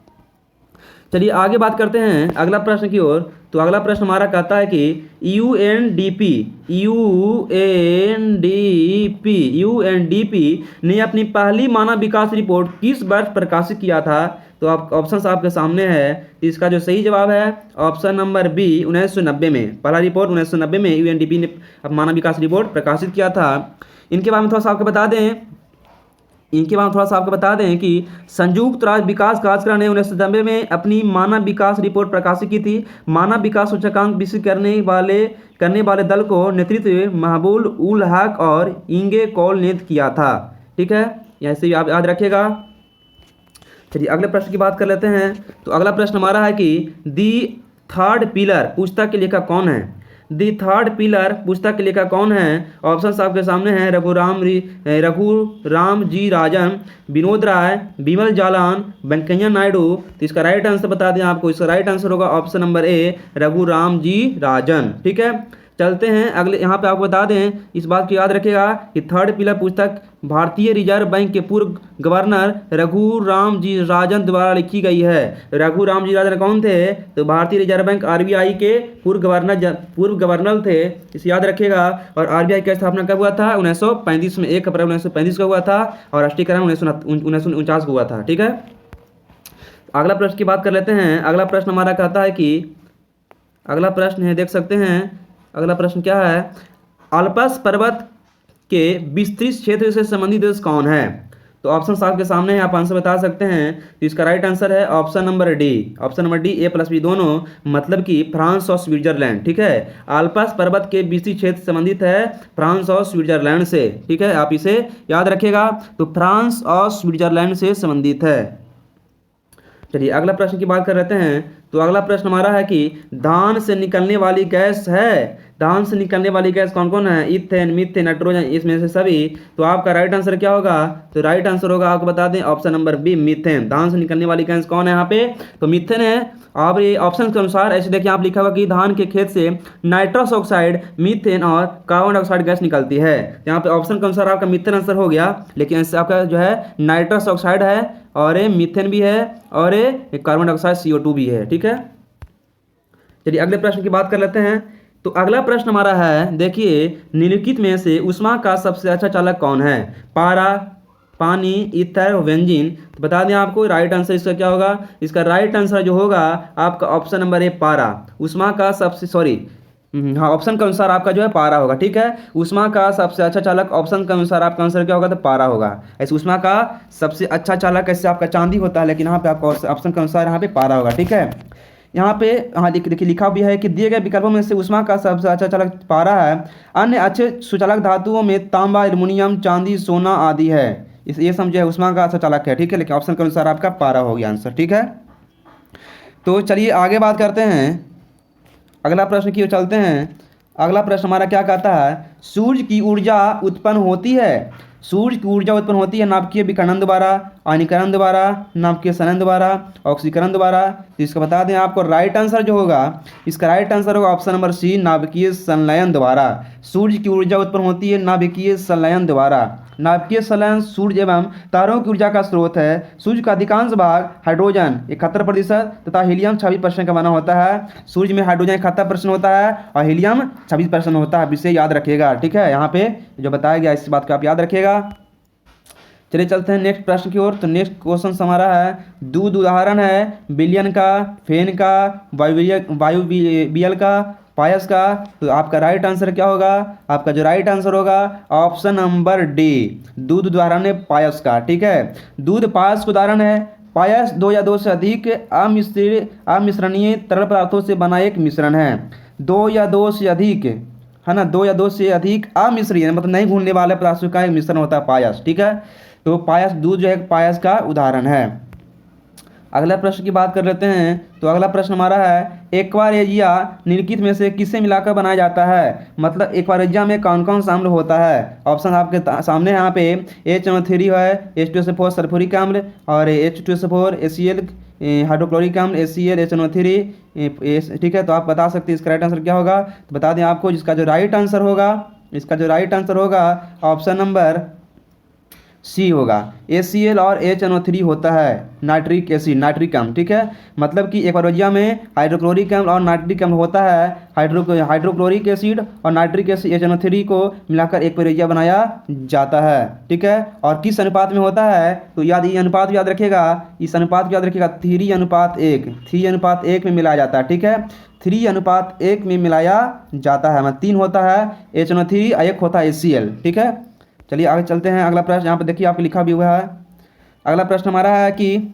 चलिए आगे बात करते हैं अगला प्रश्न की ओर। तो अगला प्रश्न हमारा कहता है कि यूएनडीपी ने अपनी पहली मानव विकास रिपोर्ट किस वर्ष प्रकाशित किया था? तो आप ऑप्शन आपके सामने है। तो इसका जो सही जवाब है ऑप्शन नंबर बी, 1990 में। पहला रिपोर्ट 1990 में यूएनडीपी ने मानव विकास रिपोर्ट प्रकाशित किया था। इनके बारे में थोड़ा सा आपको बता दें कि संयुक्त राज्य विकास कार्यक्रम ने 1990 में अपनी मानव विकास रिपोर्ट प्रकाशित की थी। मानव विकास सूचकांक विकसित करने वाले दल को नेतृत्व महबूब उल हक और इंगे कौल ने किया था। ठीक है। ऐसे आप याद रखिएगा। चलिए अगले प्रश्न की बात कर लेते हैं। तो अगला प्रश्न हमारा है कि दी थर्ड पिलर पुस्तक के लेखक कौन है? दी थर्ड पिलर पुस्तक के लेखक कौन है? ऑप्शन आपके सामने हैं। रघुराम जी राजन, विनोद राय, बिमल जालान, वेंकैया नायडू। तो इसका राइट आंसर बता दें आपको। इसका राइट आंसर होगा ऑप्शन नंबर ए, रघुराम जी राजन। ठीक है। चलते हैं अगले। यहाँ पे आपको बता दें, इस बात को याद रखेगा कि थर्ड पिलर पुस्तक भारतीय रिजर्व बैंक के पूर्व गवर्नर रघुराम जी राजन द्वारा लिखी गई है। रघुराम जी राजन कौन थे? तो भारतीय रिजर्व बैंक आरबीआई के पूर्व गवर्नर थे। इसे याद रखिएगा। और आरबीआई की स्थापना कब हुआ था? 1935 में। 1 अप्रैल 1935 को हुआ था। और राष्ट्रीयकरण 1949 को हुआ था। ठीक है। अगला प्रश्न की बात कर लेते हैं। अगला प्रश्न हमारा कहता है कि अगला प्रश्न है, देख सकते हैं अगला प्रश्न क्या है। अल्पस पर्वत के विस्तृत क्षेत्र से संबंधित देश कौन है? तो ऑप्शन आपके सामने है, आप आंसर बता सकते हैं। तो इसका राइट आंसर है option number D. Option number D, A+B दोनों, मतलब कि फ्रांस और स्विट्जरलैंड। ठीक है। अल्पस पर्वत के विस्तृत क्षेत्र संबंधित है फ्रांस और स्विट्जरलैंड से। ठीक है। आप इसे याद रखिएगा। तो फ्रांस और स्विट्जरलैंड से संबंधित है। चलिए अगला प्रश्न की बात कर लेते हैं। तो अगला प्रश्न हमारा है कि धान से निकलने वाली गैस है। धान से निकलने वाली गैस कौन कौन है? इथेन, मीथेन, नाइट्रोजन, इसमें से सभी। तो आपका राइट आंसर क्या होगा? तो राइट आंसर होगा, आपको बता दें, ऑप्शन नंबर बी, मीथेन। धान से निकलने वाली गैस कौन है यहाँ पे? तो मीथेन है। अब ये ऑप्शन के अनुसार ऐसे देखिए, आप लिखा हुआ कि धान के खेत से नाइट्रस ऑक्साइड, मीथेन और कार्बन डाइऑक्साइड गैस निकलती है। यहाँ पे ऑप्शन के अनुसार आपका मीथेन आंसर हो गया, लेकिन इससे आपका जो है नाइट्रस ऑक्साइड है और ये मीथेन भी है और ये कार्बन डाइऑक्साइड CO2 भी है। ठीक है। चलिए अगले प्रश्न की बात कर लेते हैं। तो अगला प्रश्न हमारा है, देखिए, निम्नलिखित में से ऊष्मा का सबसे अच्छा चालक कौन है? पारा, पानी, ईथर, बेंजीन। तो बता दें आपको राइट आंसर इसका क्या होगा। इसका राइट आंसर जो होगा आपका ऑप्शन नंबर ए, पारा। ऊष्मा का सबसे ऑप्शन के अनुसार आपका जो है पारा होगा। ठीक है। ऊष्मा का सबसे अच्छा चालक ऑप्शन के अनुसार आपका आंसर क्या होगा? तो पारा होगा। ऐसे ऊष्मा का सबसे अच्छा चालक ऐसे आपका चांदी होता है, लेकिन यहाँ पे आपका ऑप्शन के अनुसार यहाँ पे पारा होगा। ठीक है। यहाँ पे देखिए लिखा भी है कि दिए गए विकल्पों में से ऊष्मा का सबसे अच्छा चालक पारा है। अन्य अच्छे सुचालक धातुओं में तांबा, एल्युमिनियम, चांदी, सोना आदि है। ये समझे ऊष्मा का अच्छा चालक है। ठीक है। लेकिन ऑप्शन के अनुसार आपका पारा हो गया आंसर। ठीक है। तो चलिए आगे बात करते हैं। अगला प्रश्न की ओर चलते हैं। अगला प्रश्न हमारा क्या कहता है, सूर्य की ऊर्जा उत्पन्न होती है, सूर्य की ऊर्जा उत्पन्न होती है नाभिकीय विकर्ण द्वारा, आयनीकरण द्वारा, नाभिकीय संघनन द्वारा, ऑक्सीकरण द्वारा। तो इसका बता दें आपको राइट आंसर जो होगा, इसका राइट आंसर होगा ऑप्शन नंबर सी, नाभिकीय संलयन द्वारा। सूर्य की ऊर्जा उत्पन्न होती है नाभिकीय संलयन द्वारा। नाभिकीय संलयन सूर्य एवं तारों की ऊर्जा का स्रोत है। सूर्य का अधिकांश भाग हाइड्रोजन 71% तथा हीलियम 26% का बना होता है। सूर्य में हाइड्रोजन 71% होता है और हीलियम 26% होता है, इसे याद रखिएगा। ठीक है, यहाँ पे जो बताया गया इस बात को आप याद रखिएगा। चलिए चलते हैं नेक्स्ट प्रश्न की ओर। तो नेक्स्ट क्वेश्चन हमारा है, दूध उदाहरण है बिलियन का, फेन का, वायुवियल का, पायस का। तो आपका राइट आंसर क्या होगा, आपका जो राइट आंसर होगा ऑप्शन नंबर डी, दूध उदाहरण है पायस का। ठीक है, दूध पायस का उदाहरण है। पायस 2 या 2 से अधिक अमिश्रणीय तरल पदार्थों से बना एक मिश्रण है। 2 या 2 से अधिक है ना, 2 या 2 से अधिक अमिश्रीय मतलब नहीं घुलने वाले पदार्थों का एक मिश्रण होता है पायस। ठीक है, तो पायस दूध जो है पायस का उदाहरण है। अगला प्रश्न की बात कर लेते हैं। तो अगला प्रश्न हमारा है, एक्वारेजिया निम्नलिखित में से किसे मिलाकर बनाया जाता है, मतलब एक्वारेजिया में कौन कौन सा अम्ल होता है। ऑप्शन आपके सामने यहाँ पे H3 है, H2SO4 सल्फ्यूरिक अम्ल, और H2SO4 HCl हाइड्रोक्लोरिक अम्ल HCl HNO3। ठीक है, तो आप बता सकते हैं इसका राइट आंसर क्या होगा। तो बता दें आपको, जिसका जो राइट आंसर होगा, इसका जो राइट आंसर होगा ऑप्शन नंबर सी होगा। HCl और HNO3 होता है नाइट्रिक एसिड, नाइट्रिक अम्ल। ठीक है, मतलब कि एक्वारेजिया में हाइड्रोक्लोरिक अम्ल और नाइट्रिक अम्ल होता है। हाइड्रोक्लोरिक एसिड और नाइट्रिक एसिड HNO3 को मिलाकर एक्वारेजिया बनाया जाता है। ठीक है, और किस अनुपात में होता है, तो ये अनुपात याद रखिएगा, इस अनुपात को याद रखिएगा, 3:1, 3:1 में मिलाया जाता है। ठीक है, 3:1 में मिलाया जाता है, मतलब 3 होता है HNO3 और 1 होता है HCl। ठीक है, चलिए आगे चलते हैं। अगला प्रश्न यहाँ पे देखिए आपको लिखा भी हुआ है। अगला प्रश्न हमारा है कि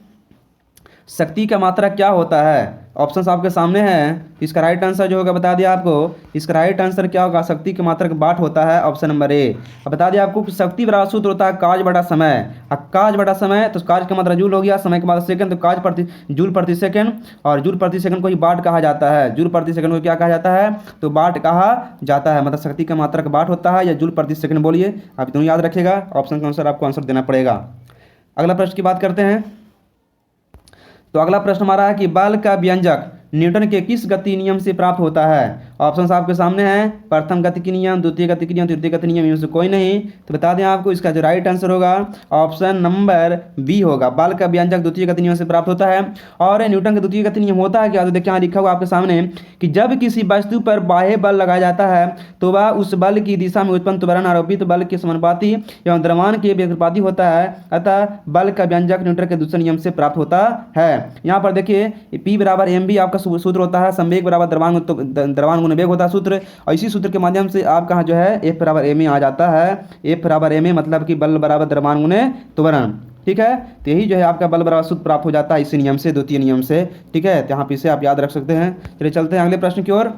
शक्ति का मात्रा क्या होता है। ऑप्शंस आपके सामने हैं, इसका राइट आंसर जो होगा बता दिया आपको, इसका राइट आंसर क्या होगा, शक्ति की मात्रा का बाट होता है ऑप्शन नंबर ए। अब बता दिया आपको कि शक्ति बराबर सूत्र होता है काज बटा समय। अब काज बटा समय, तो काज का मात्रा जूल हो गया, समय का मात्रा सेकंड, तो काज प्रति जूल प्रति सेकंड, और जूल प्रति सेकंड को ही बाट कहा जाता है। जूल प्रति सेकंड को क्या कहा जाता है, तो बाट कहा जाता है, मतलब शक्ति का मात्रा का बाट होता है या जूल प्रति सेकंड। बोलिए, आप दोनों याद रखिएगा, ऑप्शन का आंसर आपको आंसर देना पड़ेगा। अगला प्रश्न की बात करते हैं। तो अगला प्रश्न हमारा है कि बल का व्यंजक न्यूटन के किस गति नियम से प्राप्त होता है। ऑप्शंस आपके सामने हैं, प्रथम गतिकी नियम, द्वितीय गतिकी नियम, तृतीय गति नियम, इनमें से कोई नहीं। तो बता दें आपको, इसका जो राइट आंसर होगा ऑप्शन नंबर बी होगा, बल का व्यंजक द्वितीय गति नियम से प्राप्त होता है। और न्यूटन का द्वितीय गति नियम होता है क्या, तो देखिए यहाँ लिखा हुआ आपके सामने कि जब किसी वस्तु पर बाह्य बल लगाया जाता है तो वह उस बल की दिशा में उत्पन्न त्वरण आरोपित बल के समानुपाती एवं द्रव्यमान के व्युत्क्रमानुपाती होता है, अतः बल का व्यंजक न्यूटन के दूसरे नियम से प्राप्त होता है। यहाँ पर देखिए P बराबर mv आपका सूत्र होता है, संवेग बराबर द्रव्यमान गुणा वेग होता है सूत्र, और इसी सूत्र के माध्यम से आपका जो है F बराबर ma आ जाता है। F बराबर ma मतलब कि बल बराबर द्रव्यमान गुणे त्वरण। ठीक है, तो यही जो है आपका बल बराबर सूत्र प्राप्त हो जाता है इसी नियम से, द्वितीय नियम से। ठीक है, तो यहाँ पे इसे आप याद रख सकते हैं। चलिए चलते हैं अगले प्रश्न की ओर।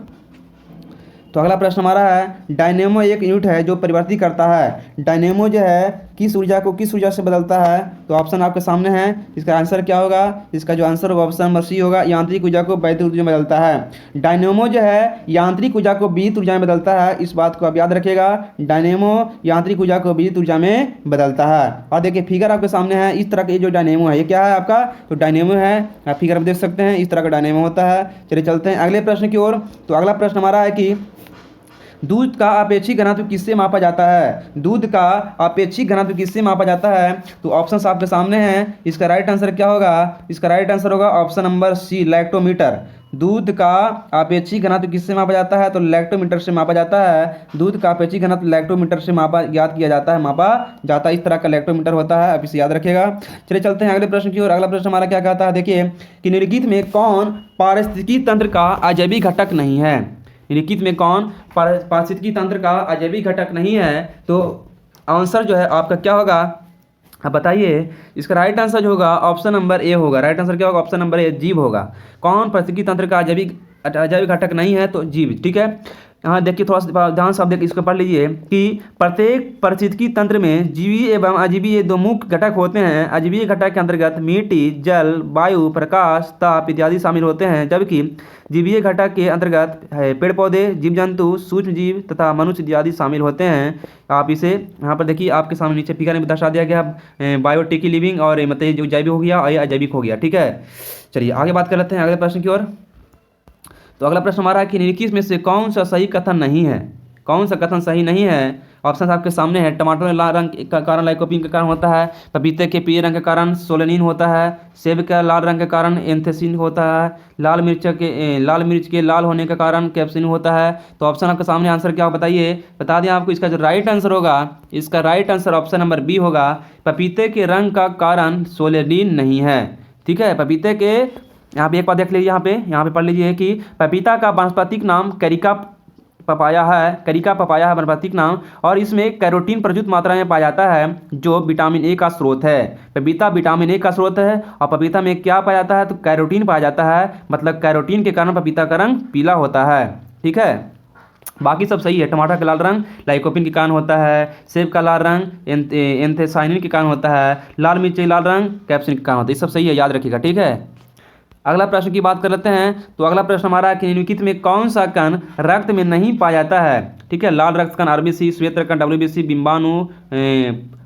तो अगला प्रश्न हमारा है, डायनेमो एक यूनिट है जो परिवर्तित करता है। डायनेमो जो है किस ऊर्जा को किस ऊर्जा से बदलता है। तो ऑप्शन आपके सामने है, इसका आंसर क्या होगा, इसका जो आंसर होगा ऑप्शन नंबर सी होगा, यांत्रिक ऊर्जा को वैद्युत ऊर्जा में बदलता है। डायनेमो जो है यांत्रिक ऊर्जा को विद्युत ऊर्जा में बदलता है, इस बात को आप याद रखिएगा, डायनेमो यांत्रिक ऊर्जा को विद्युत ऊर्जा में बदलता है। और देखिए फिगर आपके सामने है, इस तरह का ये जो डायनेमो है ये क्या है आपका, तो डायनेमो है, आप फिगर में देख सकते हैं, इस तरह का डायनेमो होता है। चलिए चलते हैं अगले प्रश्न की ओर। तो अगला प्रश्न हमारा है कि दूध का अपेक्षित घनत्व किससे मापा जाता है। दूध का अपेक्षित घनत्व किससे मापा जाता है, तो ऑप्शंस आपके सामने हैं, इसका राइट आंसर क्या होगा, इसका राइट आंसर होगा ऑप्शन नंबर सी, लैक्टोमीटर। दूध का अपेक्षित घनत्व किससे मापा जाता है, तो लैक्टोमीटर से मापा जाता है। दूध का अपेक्षित घनत्व लैक्टोमीटर से ज्ञात किया जाता है, मापा जाता है, इस तरह का लैक्टोमीटर होता है, आप इसे याद रखिएगा। चलिए चलते हैं अगले प्रश्न की ओर। अगला प्रश्न हमारा क्या कहता है, देखिए कि निम्नलिखित में कौन पारिस्थितिकी तंत्र का अजैविक घटक नहीं है। निम्नलिखित में कौन पारिस्थितिकी तंत्र का अजैविक घटक नहीं है, तो आंसर जो है आपका क्या होगा, अब बताइए। इसका राइट आंसर जो होगा ऑप्शन नंबर ए होगा। राइट आंसर क्या होगा, ऑप्शन नंबर ए, जीव होगा। कौन पारिस्थितिकी तंत्र का अजैविक घटक नहीं है, तो जीव। ठीक है, यहाँ देखिए थोड़ा सा ध्यान से आप देखिए, इसको पढ़ लीजिए कि प्रत्येक पारिस्थितिकी तंत्र में जीवी एवं अजीवीय दो मुख्य घटक होते हैं। अजीवीय घटक के अंतर्गत मिट्टी, जल, वायु, प्रकाश, ताप इत्यादि शामिल होते हैं, जबकि जीवीय घटक के अंतर्गत पेड़ पौधे, जीव जंतु, सूक्ष्म जीव तथा मनुष्य इत्यादि शामिल होते हैं। आप इसे यहाँ पर देखिए, आपके सामने नीचे फिगर में दर्शा दिया गया, बायोटिकी लिविंग और मतलब जो जैविक हो गया और अजैविक हो गया। ठीक है, चलिए आगे बात कर लेते हैं अगले प्रश्न की ओर। तो अगला प्रश्न हमारा है कि निम्नलिखित में से कौन सा सही कथन नहीं है? कौन सा कथन सही नहीं है? ऑप्शन आपके सामने है। टमाटर में लाल रंग का कारण लाइकोपीन का कारण होता है, पपीते के पीले रंग के कारण सोलेनिन होता है, सेब का लाल रंग के कारण एंथेसिन होता है, लाल मिर्च के लाल होने के कारण कैप्सिन होता है। तो ऑप्शन आपके सामने आंसर क्या बताइए, बता दें आपको। इसका जो राइट आंसर होगा, इसका right answer option number B होगा, पपीते के रंग का कारण सोलेनिन नहीं है। ठीक है, पपीते के, यहाँ पे एक बात देख लीजिए, यहाँ पे पढ़ लीजिए कि पपीता का वानस्पतिक नाम करिका पपाया है वानस्पतिक नाम, और इसमें कैरोटीन प्रचुर मात्रा में पाया जाता है जो विटामिन ए का स्रोत है। पपीता विटामिन ए का स्रोत है और पपीता में क्या पाया जाता है, तो कैरोटीन पाया जाता है, मतलब कैरोटीन के कारण पपीता का रंग पीला होता है। ठीक है, बाकी सब सही है। टमाटर का लाल रंग लाइकोपिन के कारण होता है, सेब का लाल रंग एंथेसाइनिन के कारण होता है, लाल मिर्च लाल रंग कैप्सिन के कारण होता है। ये सब सही है, याद रखिएगा। ठीक है, अगला प्रश्न की बात कर लेते हैं। तो अगला प्रश्न हमारा है कि निम्नलिखित में कौन सा कण रक्त में नहीं पाया जाता है? ठीक है, लाल रक्त कण आरबीसी, श्वेत रक्त कण डब्ल्यूबीसी, बिंबाणु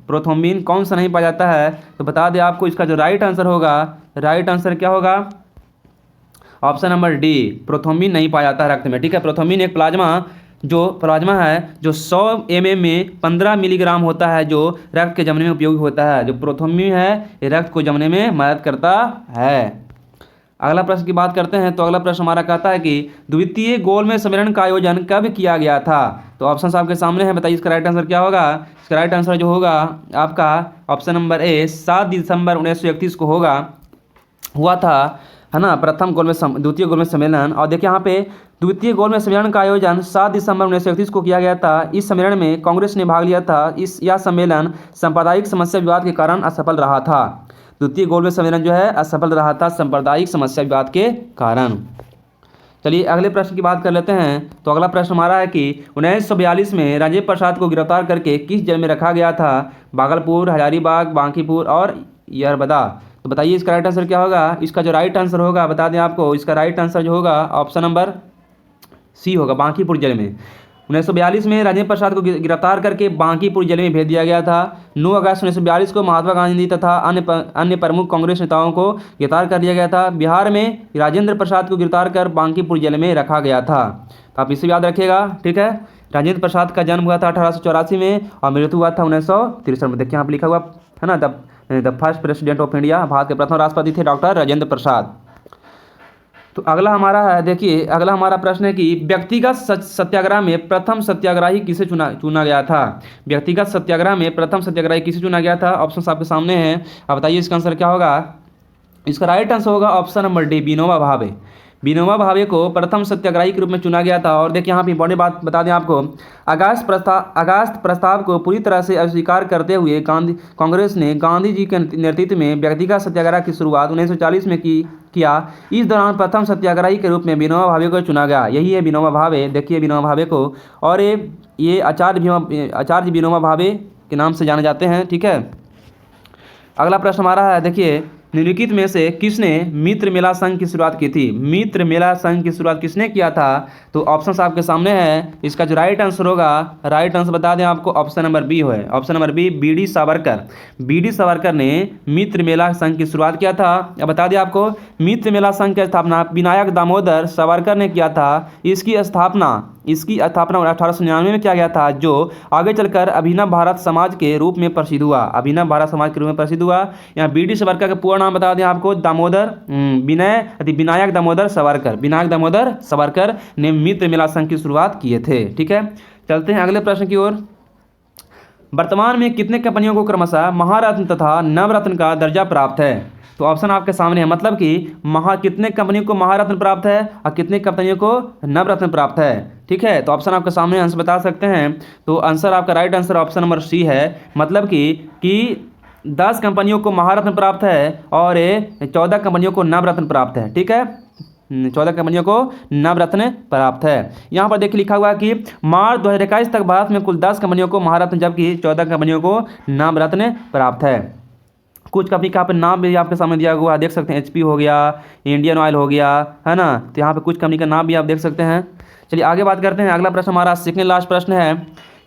प्रोथ्रोम्बिन कौन सा नहीं पाया जाता है? तो बता दें आपको, इसका जो राइट आंसर होगा, राइट आंसर क्या होगा, ऑप्शन नंबर डी, प्रोथ्रोम्बिन नहीं पाया जाता है रक्त में। ठीक है, प्रोथ्रोम्बिन एक प्लाज्मा है जो 100 mm में 15 मिलीग्राम होता है, जो रक्त के जमने में उपयोगी होता है। जो प्रोथ्रोम्बिन है ये रक्त को जमने में मदद करता है। अगला प्रश्न की बात करते हैं। तो अगला प्रश्न हमारा कहता है कि द्वितीय गोलमेज सम्मेलन का आयोजन कब किया गया था? तो ऑप्शन आपके सामने है, बताइए इसका राइट आंसर क्या होगा। इसका राइट आंसर जो होगा आपका ऑप्शन नंबर ए, 7 दिसंबर 1931 को हुआ था, है ना, द्वितीय गोलमेज सम्मेलन। और देखिए यहाँ पे द्वितीय गोलमेज सम्मेलन का आयोजन 7 दिसंबर 1931 को किया गया था। इस सम्मेलन में कांग्रेस ने भाग लिया था। यह सम्मेलन सांप्रदायिक समस्या विवाद के कारण असफल रहा था। द्वितीय गोलमेज सम्मेलन जो है असफल रहा था सांप्रदायिक समस्या विवाद के कारण। चलिए अगले प्रश्न की बात कर लेते हैं। तो अगला प्रश्न हमारा है कि 1942 में राजेंद्र प्रसाद को गिरफ्तार करके किस जेल में रखा गया था? भागलपुर, हजारीबाग, बांकीपुर और यरबदा। तो बताइए इसका राइट आंसर क्या होगा। इसका जो राइट आंसर होगा, बता दें आपको, इसका राइट आंसर जो होगा ऑप्शन नंबर सी होगा, बांकीपुर जेल में। 1942 में राजेंद्र प्रसाद को गिरफ्तार करके बांकीपुर जेल में भेज दिया गया था। 9 अगस्त 1942 को महात्मा गांधी तथा अन्य प्रमुख कांग्रेस नेताओं को गिरफ्तार कर लिया गया था। बिहार में राजेंद्र प्रसाद को गिरफ्तार कर बांकीपुर जेल में रखा गया था। तो आप इसे याद रखिएगा। ठीक है, राजेंद्र प्रसाद का जन्म हुआ था 1884 में और मृत्यु हुआ था 1963 में। देखिए यहाँ पर लिखा हुआ है ना, the first president of India, Bharat के प्रथम राष्ट्रपति थे डॉक्टर राजेंद्र प्रसाद। तो अगला हमारा है, देखिए अगला हमारा प्रश्न है कि व्यक्तिगत सत्याग्रह में प्रथम सत्याग्रही किसे चुना गया था? व्यक्तिगत सत्याग्रह में प्रथम सत्याग्रही किसे चुना गया था? ऑप्शन आपके सामने हैं, आप बताइए इसका आंसर क्या होगा। इसका राइट आंसर होगा option number D, Vinoba Bhave. Vinoba Bhave को प्रथम सत्याग्रही के रूप में चुना गया था। और देखिए यहाँ पे इंपॉर्टेंट बात बता दें आपको, अगस्त प्रस्ताव को पूरी तरह से अस्वीकार करते हुए कांग्रेस ने गांधी जी के नेतृत्व में व्यक्तिगत सत्याग्रह की शुरुआत 1940 में किया। इस दौरान प्रथम सत्याग्रही के रूप में विनोबा भावे को चुना गया। यही है विनोबा भावे। देखिए विनोबा भावे को, और ये आचार्य विनोबा भावे के नाम से जाने जाते हैं। ठीक है, अगला प्रश्न हमारा है, देखिए निम्नलिखित में से किसने मित्र मेला संघ की शुरुआत की थी? मित्र मेला संघ की शुरुआत किसने किया था? तो ऑप्शन आपके सामने है। इसका जो राइट आंसर होगा, राइट आंसर बता दें आपको, ऑप्शन नंबर बी है। Option number B, B D. Savarkar. B D. Savarkar ने मित्र मेला संघ की शुरुआत किया था। अब बता दें आपको, मित्र मेला संघ की स्थापना विनायक दामोदर सावरकर ने किया था। इसकी स्थापना 1899 में किया गया था, जो आगे चलकर अभिनव भारत समाज के रूप में प्रसिद्ध हुआ। अभिनव भारत समाज के रूप में प्रसिद्ध हुआ। यहाँ बी.डी. सावरकर का पूरा नाम बता दें आपको, विनायक दामोदर सावरकर। विनायक दामोदर सावरकर ने मित्र मेला संघ की शुरुआत किए थे। ठीक है, चलते हैं अगले प्रश्न की ओर। वर्तमान में कितने कंपनियों को क्रमशः महारत्न तथा नवरत्न का दर्जा प्राप्त है? तो ऑप्शन आपके सामने है, मतलब कि कितने कंपनियों को महारत्न प्राप्त है और कितने कंपनियों को नवरत्न प्राप्त है। ठीक है, तो ऑप्शन आपके सामने आंसर बता सकते हैं। तो आंसर आपका right answer option number C है, मतलब कि 10 कंपनियों को महारत्न प्राप्त है और 14 कंपनियों को नवरत्न प्राप्त है। ठीक है, 14 कंपनियों को नवरत्न प्राप्त है। यहाँ पर देखिए लिखा हुआ है कि मार्च 2021 तक भारत में कुल 10 कंपनियों को महारत्न जबकि 14 कंपनियों को नवरत्न प्राप्त है। कुछ कंपनी का यहाँ पे नाम भी आपके सामने दिया हुआ है, देख सकते हैं। HP हो गया, इंडियन ऑयल हो गया, है ना। तो यहाँ पे कुछ कंपनी का नाम भी आप देख सकते हैं। चलिए आगे बात करते हैं। अगला प्रश्न हमारा सेकंड लास्ट प्रश्न है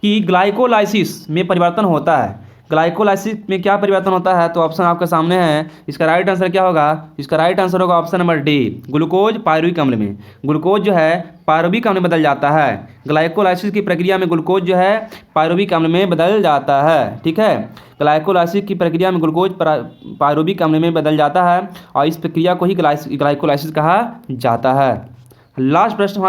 कि ग्लाइकोलाइसिस में परिवर्तन होता है। ग्लाइकोलाइसिस में क्या परिवर्तन होता है? तो ऑप्शन आपके सामने है। इसका राइट आंसर क्या होगा? इसका राइट आंसर होगा option number D, glucose pyruvic अम्ल में। ग्लूकोज जो है पायरुविक अम्ल में बदल जाता है। ग्लाइकोलाइसिस की प्रक्रिया में ग्लूकोज जो है पायरुविक अम्ल में बदल जाता है। ठीक है, ग्लाइकोलाइसिस की प्रक्रिया में ग्लूकोज पायरुविक अम्ल में बदल जाता है और इस प्रक्रिया को ही ग्लाइकोलाइसिस कहा जाता है। लास्ट प्रश्न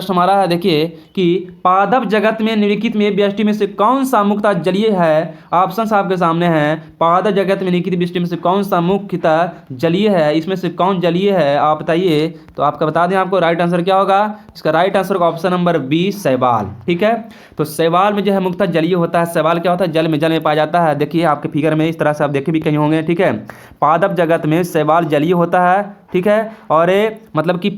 हमारा है देखिए कि पादप जगत में निम्नलिखित में व्यष्टि में से कौन सा मुख्यतः जलीय है? ऑप्शंस आपके सामने हैं। पादप जगत में निम्नलिखित व्यष्टि में से कौन सा मुख्यतः जलीय है? इसमें से कौन जलीय है आप बताइए। तो आपका बता दें आपको राइट आंसर क्या होगा। इसका राइट आंसर होगा ऑप्शन नंबर बी, शैवाल। ठीक है, तो शैवाल में जो है मुख्यतः जलीय होता है। शैवाल क्या होता है? जल में पाया जाता है। देखिए आपके फिगर में इस तरह से आप देखे भी कहीं होंगे। ठीक है, पादप जगत में शैवाल जलीय होता है। ठीक है, और मतलब कि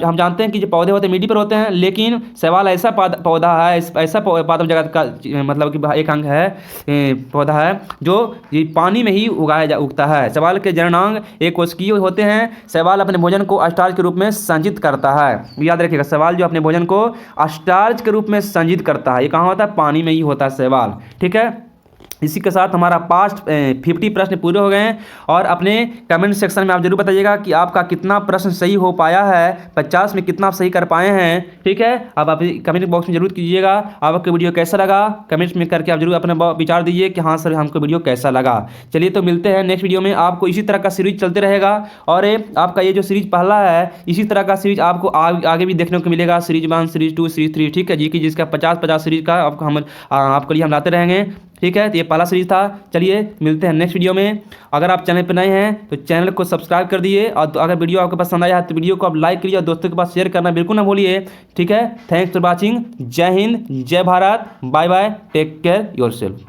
हम जानते हैं कि जो पौधे होते हैं मिट्टी पर होते हैं, लेकिन शैवाल ऐसा पौधा है, ऐसा पादप जगत का मतलब कि एक अंग है, पौधा है जो ये पानी में ही उगता है। शैवाल के जननांग एक कोशिकीय होते हैं। शैवाल अपने भोजन को स्टार्च के रूप में संचित करता है। याद रखिएगा, शैवाल जो अपने भोजन को स्टार्च के रूप में संचित करता है, ये कहाँ होता है? पानी में ही होता है शैवाल। ठीक है, इसी के साथ हमारा पास्ट 50 प्रश्न पूरे हो गए हैं। और अपने कमेंट सेक्शन में आप जरूर बताइएगा कि आपका कितना प्रश्न सही हो पाया है, 50 में कितना सही कर पाए हैं। ठीक है, अब आप कमेंट बॉक्स में जरूर कीजिएगा आपको वीडियो कैसा लगा। कमेंट्स में करके आप जरूर अपना विचार दीजिए कि हाँ सर हमको वीडियो कैसा लगा। चलिए तो मिलते हैं नेक्स्ट वीडियो में। आपको इसी तरह का सीरीज चलते रहेगा और आपका ये जो सीरीज पहला है, इसी तरह का सीरीज आपको आगे भी देखने को मिलेगा। Series 1, series 2, series 3। ठीक है जी, कि जिसका 50 सीरीज का आपके लिए हम लाते रहेंगे। ठीक है, तो ये पहला सीरीज था। चलिए मिलते हैं नेक्स्ट वीडियो में। अगर आप चैनल पर नए हैं तो चैनल को सब्सक्राइब कर दिए और अगर वीडियो आपको पसंद आया है तो वीडियो को आप लाइक करिए और दोस्तों के पास शेयर करना बिल्कुल ना भूलिए। ठीक है, थैंक्स फॉर वॉचिंग। जय हिंद, जय Bharat, bye bye, take care yourself.